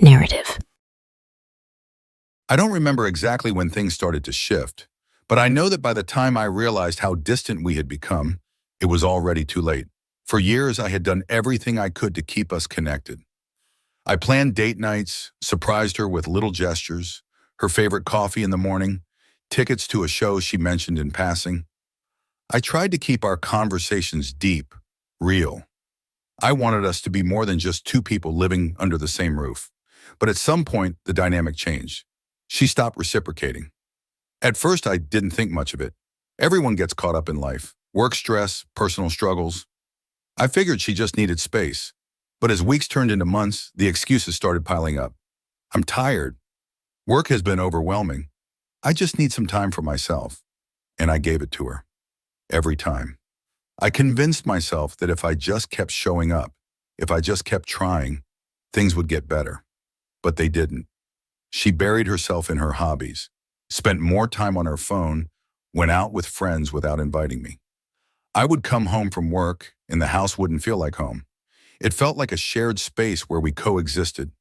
narrative. I don't remember exactly when things started to shift, but I know that by the time I realized how distant we had become, it was already too late. For years, I had done everything I could to keep us connected. I planned date nights, surprised her with little gestures, her favorite coffee in the morning, tickets to a show she mentioned in passing. I tried to keep our conversations deep, real. I wanted us to be more than just two people living under the same roof. But at some point, the dynamic changed. She stopped reciprocating. At first, I didn't think much of it. Everyone gets caught up in life. Work stress, personal struggles. I figured she just needed space. But as weeks turned into months, the excuses started piling up. I'm tired. Work has been overwhelming. I just need some time for myself. And I gave it to her. Every time. I convinced myself that if I just kept showing up, if I just kept trying, things would get better. But they didn't. She buried herself in her hobbies, spent more time on her phone, went out with friends without inviting me. I would come home from work, and the house wouldn't feel like home. It felt like a shared space where we coexisted.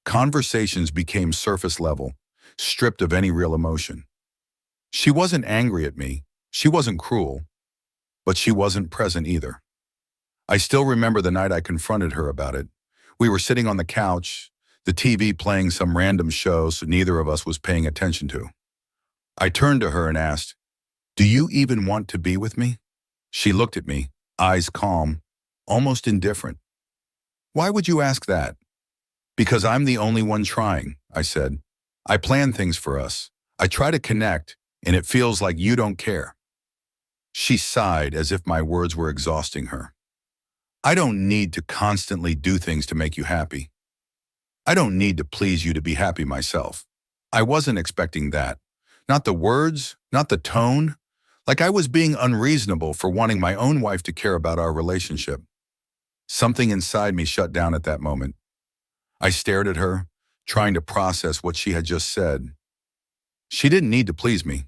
Conversations became surface level, stripped of any real emotion. She wasn't angry at me. She wasn't cruel. But she wasn't present either. I still remember the night I confronted her about it. We were sitting on the couch, the TV playing some random show neither of us was paying attention to. I turned to her and asked, "Do you even want to be with me?" She looked at me, eyes calm, almost indifferent. "Why would you ask that?" "Because I'm the only one trying," I said. "I plan things for us. I try to connect, and it feels like you don't care." She sighed as if my words were exhausting her. "I don't need to constantly do things to make you happy. I don't need to please you to be happy myself." I wasn't expecting that. Not the words, not the tone. Like I was being unreasonable for wanting my own wife to care about our relationship. Something inside me shut down at that moment. I stared at her, trying to process what she had just said. She didn't need to please me.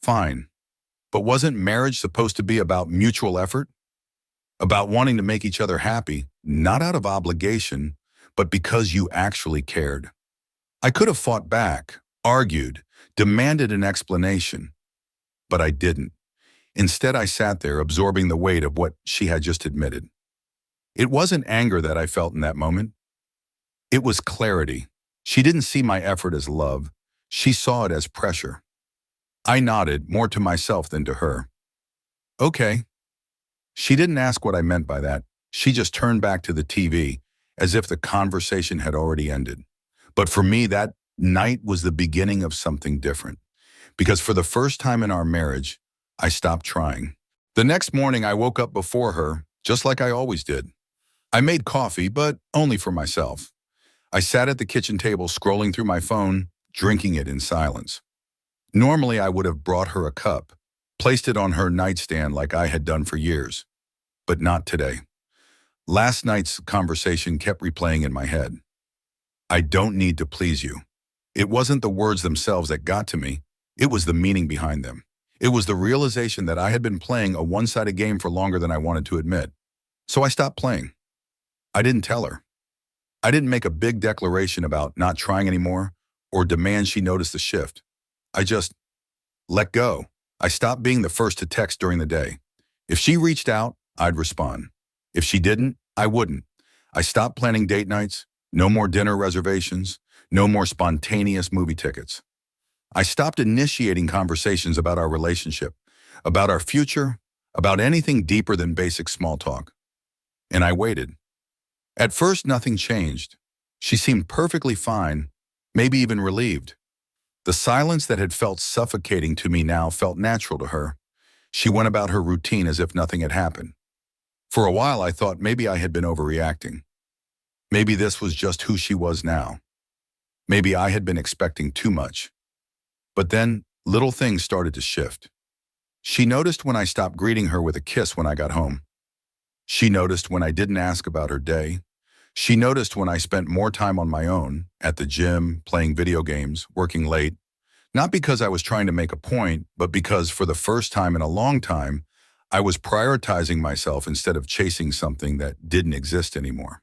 Fine. But wasn't marriage supposed to be about mutual effort? About wanting to make each other happy, not out of obligation, but because you actually cared. I could have fought back, argued, demanded an explanation, but I didn't. Instead, I sat there absorbing the weight of what she had just admitted. It wasn't anger that I felt in that moment. It was clarity. She didn't see my effort as love. She saw it as pressure. I nodded, more to myself than to her. "Okay." She didn't ask what I meant by that. She just turned back to the TV, as if the conversation had already ended. But for me, that night was the beginning of something different. Because for the first time in our marriage, I stopped trying. The next morning, I woke up before her, just like I always did. I made coffee, but only for myself. I sat at the kitchen table, scrolling through my phone, drinking it in silence. Normally, I would have brought her a cup, placed it on her nightstand like I had done for years. But not today. Last night's conversation kept replaying in my head. "I don't need to please you." It wasn't the words themselves that got to me. It was the meaning behind them. It was the realization that I had been playing a one-sided game for longer than I wanted to admit. So I stopped playing. I didn't tell her. I didn't make a big declaration about not trying anymore or demand she notice the shift. I just let go. I stopped being the first to text during the day. If she reached out, I'd respond. If she didn't, I wouldn't. I stopped planning date nights, no more dinner reservations, no more spontaneous movie tickets. I stopped initiating conversations about our relationship, about our future, about anything deeper than basic small talk. And I waited. At first, nothing changed. She seemed perfectly fine, maybe even relieved. The silence that had felt suffocating to me now felt natural to her. She went about her routine as if nothing had happened. For a while, I thought maybe I had been overreacting. Maybe this was just who she was now. Maybe I had been expecting too much. But then, little things started to shift. She noticed when I stopped greeting her with a kiss when I got home. She noticed when I didn't ask about her day. She noticed when I spent more time on my own, at the gym, playing video games, working late, not because I was trying to make a point, but because for the first time in a long time, I was prioritizing myself instead of chasing something that didn't exist anymore.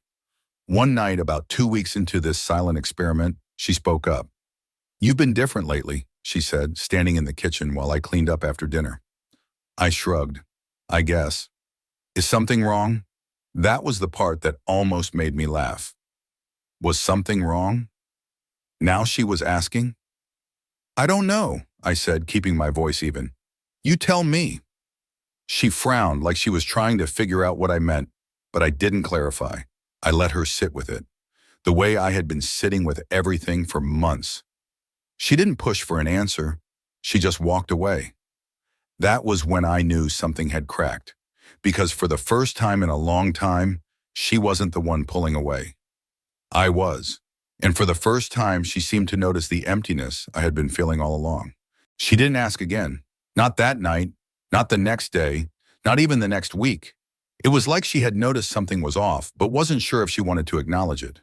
One night, about 2 weeks into this silent experiment, she spoke up. "You've been different lately," she said, standing in the kitchen while I cleaned up after dinner. I shrugged. "I guess. Is something wrong?" That was the part that almost made me laugh. Was something wrong? Now she was asking? "I don't know," I said, keeping my voice even. "You tell me." She frowned like she was trying to figure out what I meant, but I didn't clarify. I let her sit with it, the way I had been sitting with everything for months. She didn't push for an answer. She just walked away. That was when I knew something had cracked, because for the first time in a long time, she wasn't the one pulling away. I was. And for the first time, she seemed to notice the emptiness I had been feeling all along. She didn't ask again. Not that night, not the next day, not even the next week. It was like she had noticed something was off, but wasn't sure if she wanted to acknowledge it.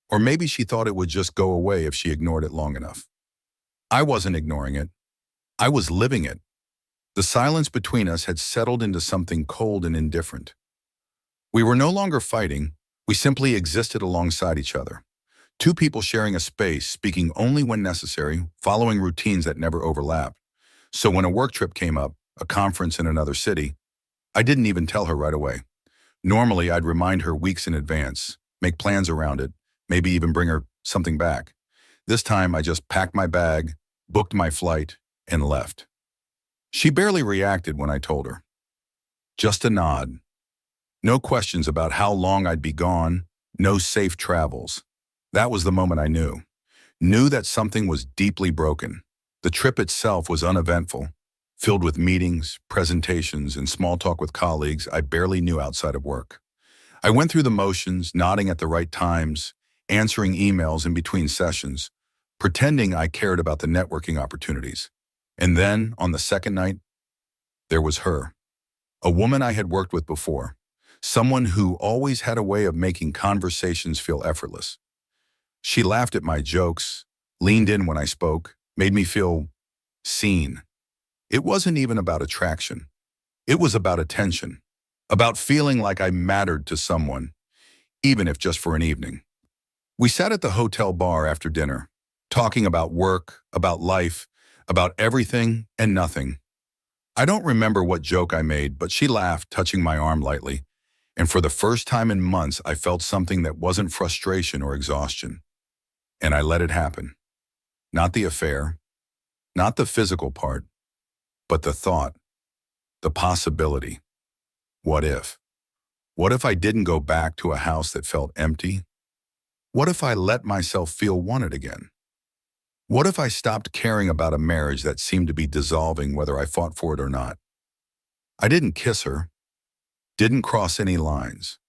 Or maybe she thought it would just go away if she ignored it long enough. I wasn't ignoring it. I was living it. The silence between us had settled into something cold and indifferent. We were no longer fighting. We simply existed alongside each other. Two people sharing a space, speaking only when necessary, following routines that never overlapped. So when a work trip came up, a conference in another city, I didn't even tell her right away. Normally, I'd remind her weeks in advance, make plans around it, maybe even bring her something back. This time, I just packed my bag, booked my flight, and left. She barely reacted when I told her. Just a nod. No questions about how long I'd be gone, no safe travels. That was the moment I knew. Knew that something was deeply broken. The trip itself was uneventful, filled with meetings, presentations, and small talk with colleagues I barely knew outside of work. I went through the motions, nodding at the right times, answering emails in between sessions, pretending I cared about the networking opportunities. And then, on the second night, there was her. A woman I had worked with before. Someone who always had a way of making conversations feel effortless. She laughed at my jokes, leaned in when I spoke, made me feel seen. It wasn't even about attraction. It was about attention, about feeling like I mattered to someone, even if just for an evening. We sat at the hotel bar after dinner, talking about work, about life, about everything and nothing. I don't remember what joke I made, but she laughed, touching my arm lightly, and for the first time in months, I felt something that wasn't frustration or exhaustion. And I let it happen. Not the affair, not the physical part, but the thought, the possibility. What if? What if I didn't go back to a house that felt empty? What if I let myself feel wanted again? What if I stopped caring about a marriage that seemed to be dissolving whether I fought for it or not? I didn't kiss her, didn't cross any lines,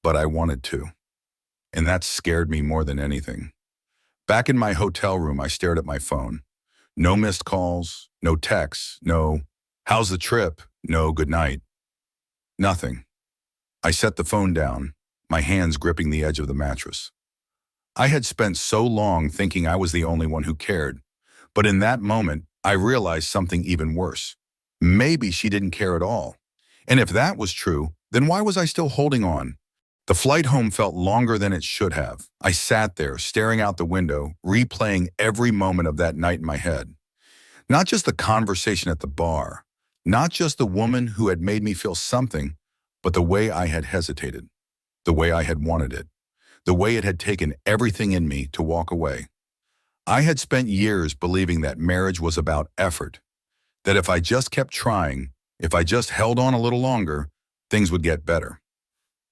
but I wanted to. And that scared me more than anything. Back in my hotel room, I stared at my phone. No missed calls, no texts, no, "How's the trip?" No, "Good night." Nothing. I set the phone down, my hands gripping the edge of the mattress. I had spent so long thinking I was the only one who cared, but in that moment, I realized something even worse. Maybe she didn't care at all. And if that was true, then why was I still holding on? The flight home felt longer than it should have. I sat there, staring out the window, replaying every moment of that night in my head. Not just the conversation at the bar, not just the woman who had made me feel something, but the way I had hesitated, the way I had wanted it, the way it had taken everything in me to walk away. I had spent years believing that marriage was about effort, that if I just kept trying, if I just held on a little longer, things would get better.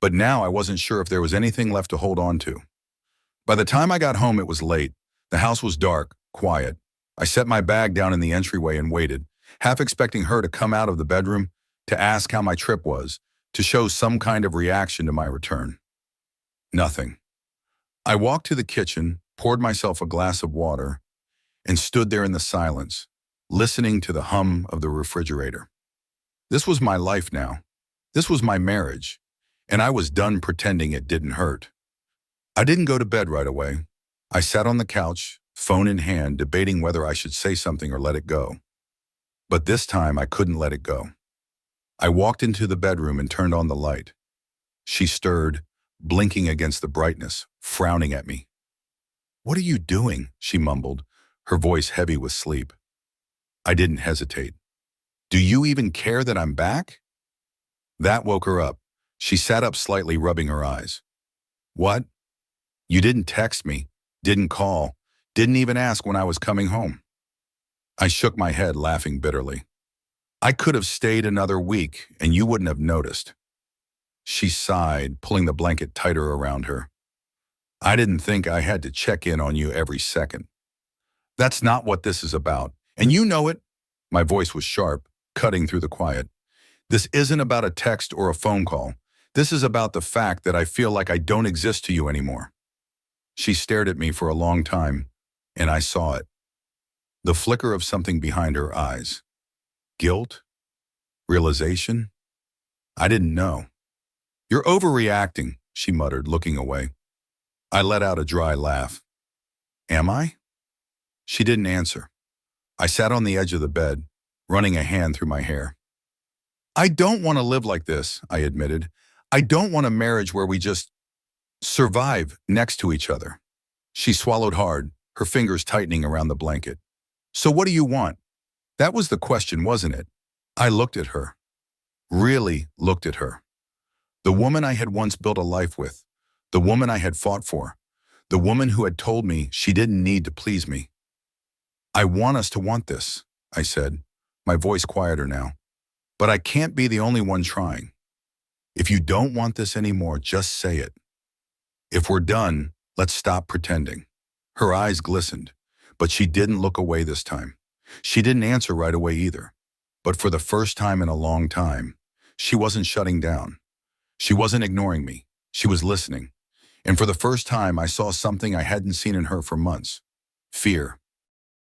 But now I wasn't sure if there was anything left to hold on to. By the time I got home, it was late. The house was dark, quiet. I set my bag down in the entryway and waited, half expecting her to come out of the bedroom, to ask how my trip was, to show some kind of reaction to my return. Nothing. I walked to the kitchen, poured myself a glass of water, and stood there in the silence, listening to the hum of the refrigerator. This was my life now. This was my marriage, and I was done pretending it didn't hurt. I didn't go to bed right away. I sat on the couch, phone in hand, debating whether I should say something or let it go. But this time I couldn't let it go. I walked into the bedroom and turned on the light. She stirred, blinking against the brightness, frowning at me. "What are you doing?" she mumbled, her voice heavy with sleep. I didn't hesitate. "Do you even care that I'm back?" That woke her up. She sat up slightly, rubbing her eyes. "What? You didn't text me, didn't call, didn't even ask when I was coming home." I shook my head, laughing bitterly. "I could have stayed another week, and you wouldn't have noticed." She sighed, pulling the blanket tighter around her. "I didn't think I had to check in on you every second. That's not what this is about, and you know it." My voice was sharp, cutting through the quiet. "This isn't about a text or a phone call. This is about the fact that I feel like I don't exist to you anymore." She stared at me for a long time, and I saw it. The flicker of something behind her eyes. Guilt? Realization? I didn't know. "You're overreacting," she muttered, looking away. I let out a dry laugh. "Am I?" She didn't answer. I sat on the edge of the bed, running a hand through my hair. "I don't want to live like this," I admitted. "I don't want a marriage where we just survive next to each other." She swallowed hard, her fingers tightening around the blanket. "So what do you want?" That was the question, wasn't it? I looked at her. Really looked at her. The woman I had once built a life with. The woman I had fought for. The woman who had told me she didn't need to please me. "I want us to want this," I said, my voice quieter now. "But I can't be the only one trying. If you don't want this anymore, just say it. If we're done, let's stop pretending." Her eyes glistened, but she didn't look away this time. She didn't answer right away either. But for the first time in a long time, she wasn't shutting down. She wasn't ignoring me. She was listening. And for the first time, I saw something I hadn't seen in her for months. Fear.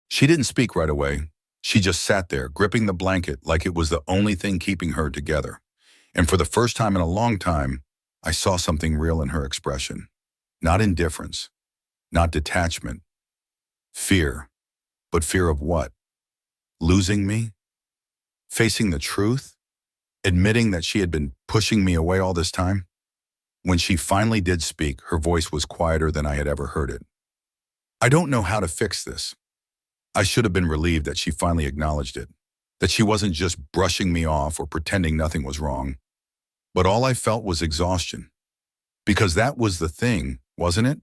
She didn't speak right away. She just sat there, gripping the blanket like it was the only thing keeping her together. And for the first time in a long time, I saw something real in her expression. Not indifference, not detachment. Fear. But fear of what? Losing me? Facing the truth? Admitting that she had been pushing me away all this time? When she finally did speak, her voice was quieter than I had ever heard it. "I don't know how to fix this." I should have been relieved that she finally acknowledged it, that she wasn't just brushing me off or pretending nothing was wrong. But all I felt was exhaustion. Because that was the thing, wasn't it?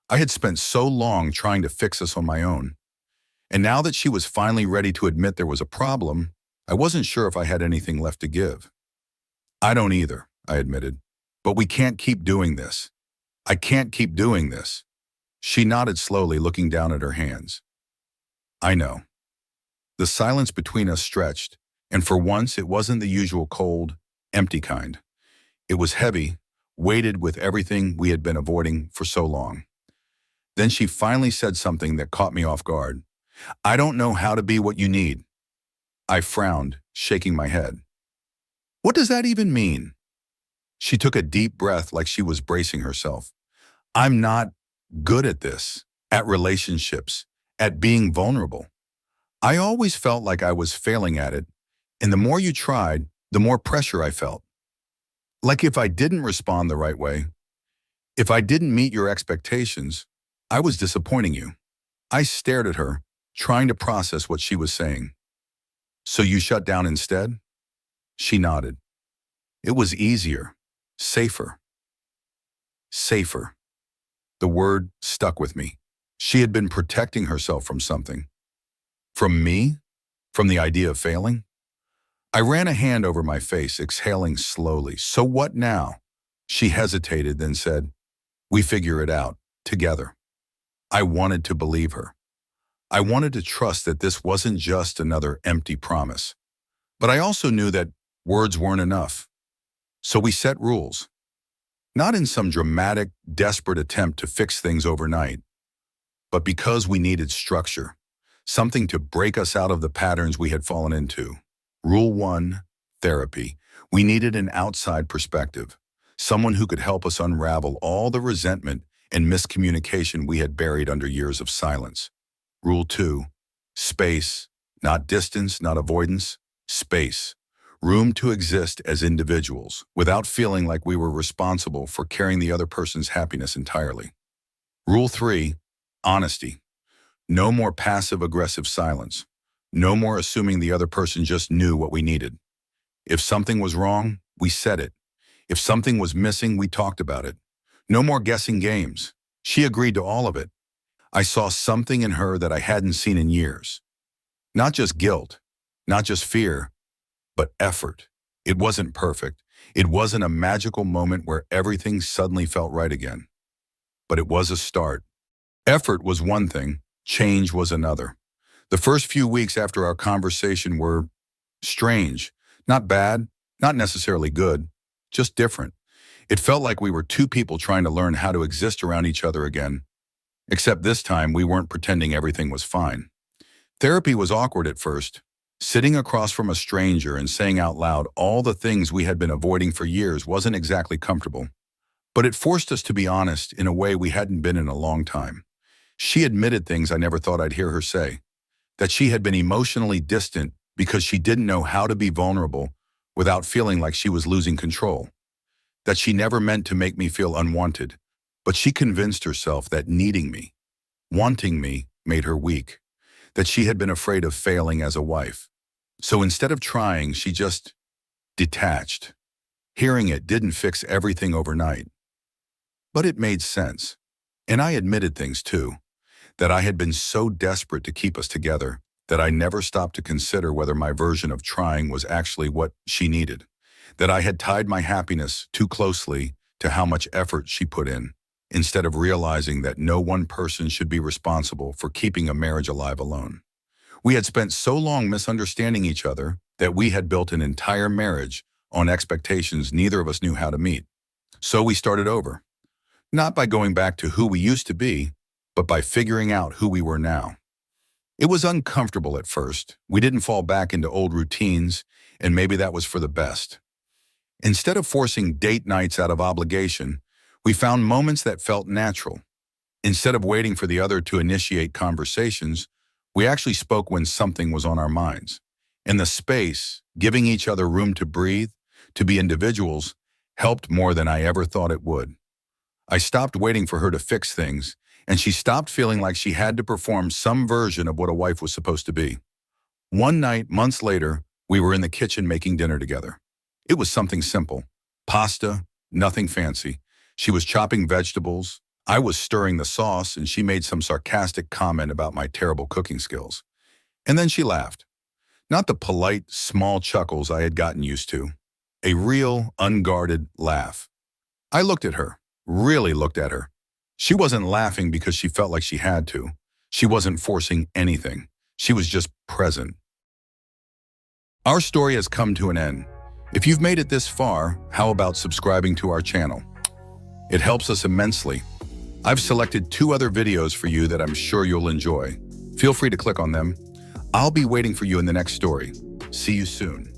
I had spent so long trying to fix us on my own. And now that she was finally ready to admit there was a problem, I wasn't sure if I had anything left to give. "I don't either," I admitted. "But we can't keep doing this. I can't keep doing this." She nodded slowly, looking down at her hands. "I know." The silence between us stretched, and for once it wasn't the usual cold, empty kind. It was heavy, weighted with everything we had been avoiding for so long. Then she finally said something that caught me off guard. "I don't know how to be what you need." I frowned, shaking my head. "What does that even mean?" She took a deep breath like she was bracing herself. "I'm not good at this, at relationships, at being vulnerable. I always felt like I was failing at it, and the more you tried, the more pressure I felt. Like if I didn't respond the right way, if I didn't meet your expectations, I was disappointing you." I stared at her, trying to process what she was saying. "So you shut down instead?" She nodded. "It was easier, safer." Safer. The word stuck with me. She had been protecting herself from something. From me? From the idea of failing? I ran a hand over my face, exhaling slowly. "So what now?" She hesitated, then said, "We figure it out, together." I wanted to believe her. I wanted to trust that this wasn't just another empty promise. But I also knew that words weren't enough. So we set rules. Not in some dramatic, desperate attempt to fix things overnight, but because we needed structure, something to break us out of the patterns we had fallen into. Rule 1, therapy. We needed an outside perspective, someone who could help us unravel all the resentment and miscommunication we had buried under years of silence. Rule 2, space. Not distance, not avoidance, space. room to exist as individuals without feeling like we were responsible for carrying the other person's happiness entirely. Rule 3, honesty. No more passive-aggressive silence. No more assuming the other person just knew what we needed. If something was wrong, we said it. If something was missing, we talked about it. No more guessing games. She agreed to all of it. I saw something in her that I hadn't seen in years. Not just guilt, not just fear, but effort. It wasn't perfect. It wasn't a magical moment where everything suddenly felt right again. But it was a start. Effort was one thing, change was another. The first few weeks after our conversation were strange. Not bad, not necessarily good, just different. It felt like we were two people trying to learn how to exist around each other again. Except this time, we weren't pretending everything was fine. Therapy was awkward at first. Sitting across from a stranger and saying out loud all the things we had been avoiding for years wasn't exactly comfortable. But it forced us to be honest in a way we hadn't been in a long time. She admitted things I never thought I'd hear her say. That she had been emotionally distant because she didn't know how to be vulnerable without feeling like she was losing control. That she never meant to make me feel unwanted, but she convinced herself that needing me, wanting me, made her weak. That she had been afraid of failing as a wife. So instead of trying, she just detached. Hearing it didn't fix everything overnight. But it made sense. And I admitted things too. That I had been so desperate to keep us together that I never stopped to consider whether my version of trying was actually what she needed. That I had tied my happiness too closely to how much effort she put in, instead of realizing that no one person should be responsible for keeping a marriage alive alone. We had spent so long misunderstanding each other that we had built an entire marriage on expectations neither of us knew how to meet. So we started over. Not by going back to who we used to be, but by figuring out who we were now. It was uncomfortable at first. We didn't fall back into old routines, and maybe that was for the best. Instead of forcing date nights out of obligation, we found moments that felt natural. Instead of waiting for the other to initiate conversations, we actually spoke when something was on our minds. And the space, giving each other room to breathe, to be individuals, helped more than I ever thought it would. I stopped waiting for her to fix things, and she stopped feeling like she had to perform some version of what a wife was supposed to be. One night, months later, we were in the kitchen making dinner together. It was something simple. Pasta, nothing fancy. She was chopping vegetables. I was stirring the sauce, and she made some sarcastic comment about my terrible cooking skills. And then she laughed. Not the polite, small chuckles I had gotten used to. A real, unguarded laugh. I looked at her, really looked at her. She wasn't laughing because she felt like she had to. She wasn't forcing anything. She was just present. Our story has come to an end. If you've made it this far, how about subscribing to our channel? It helps us immensely. I've selected 2 other videos for you that I'm sure you'll enjoy. Feel free to click on them. I'll be waiting for you in the next story. See you soon.